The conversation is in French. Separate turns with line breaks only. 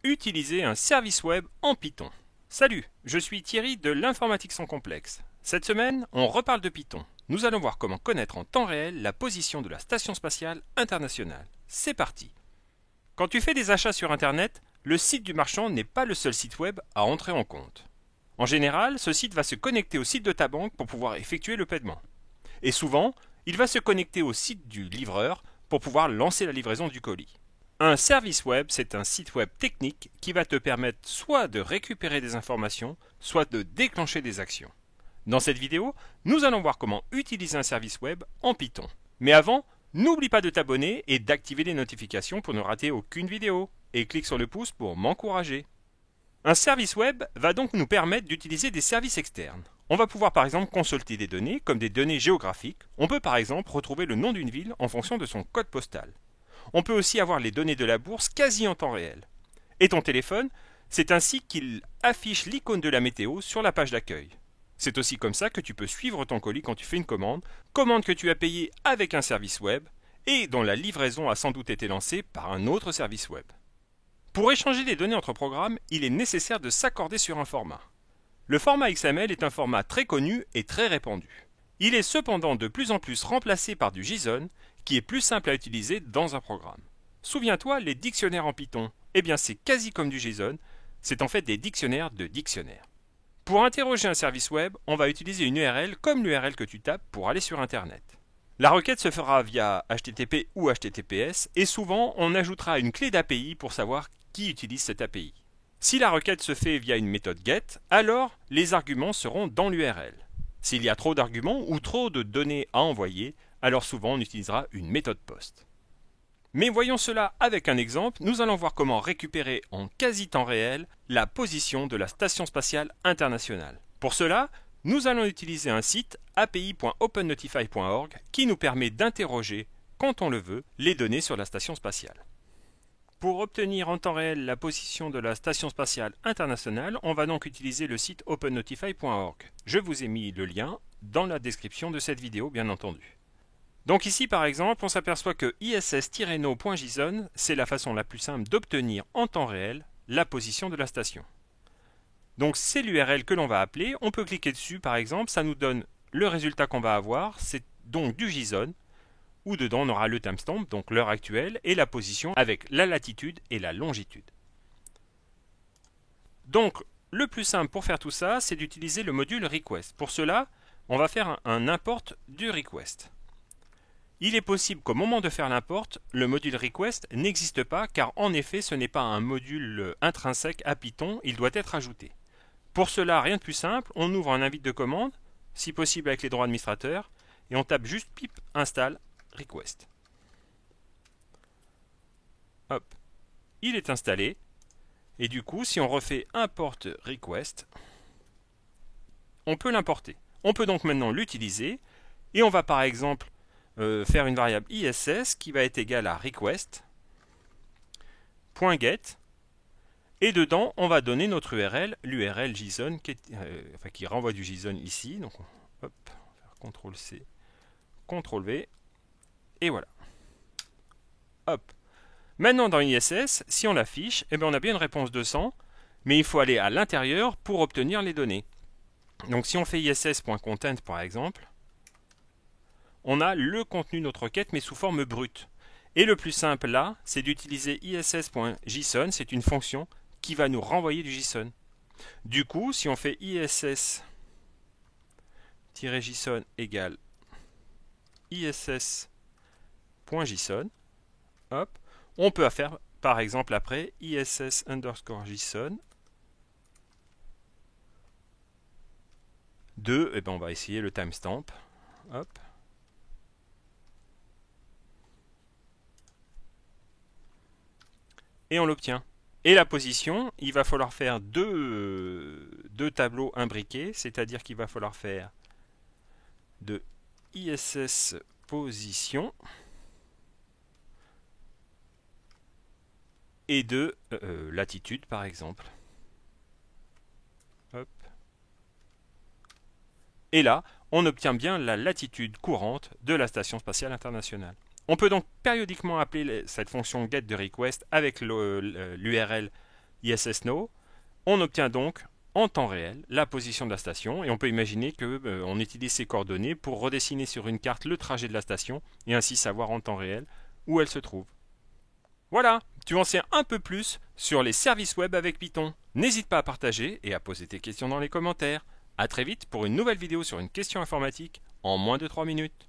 utiliser un service web en Python. Salut, je suis Thierry de l'informatique sans complexe. Cette semaine, on reparle de Python. Nous allons voir comment connaître en temps réel la position de la Station spatiale internationale. C'est parti. Quand tu fais des achats sur Internet, le site du marchand n'est pas le seul site web à entrer en compte. En général, ce site va se connecter au site de ta banque pour pouvoir effectuer le paiement. Et souvent, il va se connecter au site du livreur pour pouvoir lancer la livraison du colis. Un service web, c'est un site web technique qui va te permettre soit de récupérer des informations, soit de déclencher des actions. Dans cette vidéo, nous allons voir comment utiliser un service web en Python. Mais avant, n'oublie pas de t'abonner et d'activer les notifications pour ne rater aucune vidéo. Et clique sur le pouce pour m'encourager. Un service web va donc nous permettre d'utiliser des services externes. On va pouvoir par exemple consulter des données comme des données géographiques. On peut par exemple retrouver le nom d'une ville en fonction de son code postal. On peut aussi avoir les données de la bourse quasi en temps réel. Et ton téléphone, c'est ainsi qu'il affiche l'icône de la météo sur la page d'accueil. C'est aussi comme ça que tu peux suivre ton colis quand tu fais une commande que tu as payée avec un service web et dont la livraison a sans doute été lancée par un autre service web. Pour échanger des données entre programmes, il est nécessaire de s'accorder sur un format. Le format XML est un format très connu et très répandu. Il est cependant de plus en plus remplacé par du JSON, qui est plus simple à utiliser dans un programme. Souviens-toi, les dictionnaires en Python, c'est quasi comme du JSON, c'est en fait des dictionnaires de dictionnaires. Pour interroger un service web, on va utiliser une URL comme l'URL que tu tapes pour aller sur Internet. La requête se fera via HTTP ou HTTPS et souvent on ajoutera une clé d'API pour savoir qui utilise cette API. Si la requête se fait via une méthode GET, alors les arguments seront dans l'URL. S'il y a trop d'arguments ou trop de données à envoyer, alors souvent on utilisera une méthode POST. Mais voyons cela avec un exemple, nous allons voir comment récupérer en quasi temps réel la position de la Station spatiale internationale. Pour cela, nous allons utiliser un site api.opennotify.org qui nous permet d'interroger, quand on le veut, les données sur la Station spatiale. Pour obtenir en temps réel la position de la Station spatiale internationale, on va donc utiliser le site opennotify.org. Je vous ai mis le lien dans la description de cette vidéo, bien entendu. Donc ici, par exemple, on s'aperçoit que iss-no.json, c'est la façon la plus simple d'obtenir en temps réel la position de la station. Donc c'est l'URL que l'on va appeler, on peut cliquer dessus par exemple, ça nous donne le résultat qu'on va avoir, c'est donc du JSON, où dedans on aura le timestamp, donc l'heure actuelle, et la position avec la latitude et la longitude. Donc le plus simple pour faire tout ça, c'est d'utiliser le module request. Pour cela, on va faire un import du request. Il est possible qu'au moment de faire l'import, le module request n'existe pas, car en effet ce n'est pas un module intrinsèque à Python, il doit être ajouté. Pour cela, rien de plus simple, on ouvre un invite de commande, si possible avec les droits administrateurs, et on tape juste pip install request. Hop, il est installé, et du coup, si on refait import request, on peut l'importer. On peut donc maintenant l'utiliser, et on va par exemple faire une variable ISS qui va être égale à request.get, et dedans, on va donner notre URL, l'URL JSON, qui renvoie du JSON ici. Donc, hop, on va faire CTRL-C, CTRL-V, et voilà. Hop. Maintenant, dans ISS, si on l'affiche, on a bien une réponse 200, mais il faut aller à l'intérieur pour obtenir les données. Donc, si on fait iss.content, par exemple, on a le contenu de notre requête, mais sous forme brute. Et le plus simple là, c'est d'utiliser iss.json, c'est une fonction qui va nous renvoyer du JSON. Du coup, si on fait iss-json égale iss.json, hop, on peut faire par exemple après iss_json de, on va essayer le timestamp, hop, et on l'obtient. Et la position, il va falloir faire deux tableaux imbriqués, c'est-à-dire qu'il va falloir faire de ISS position et de latitude par exemple. Hop. Et là, on obtient bien la latitude courante de la Station spatiale internationale. On peut donc périodiquement appeler cette fonction get de request avec l'URL ISS Now, on obtient donc en temps réel la position de la station et on peut imaginer qu'on utilise ces coordonnées pour redessiner sur une carte le trajet de la station et ainsi savoir en temps réel où elle se trouve. Voilà, tu en sais un peu plus sur les services web avec Python. N'hésite pas à partager et à poser tes questions dans les commentaires. A très vite pour une nouvelle vidéo sur une question informatique en moins de 3 minutes.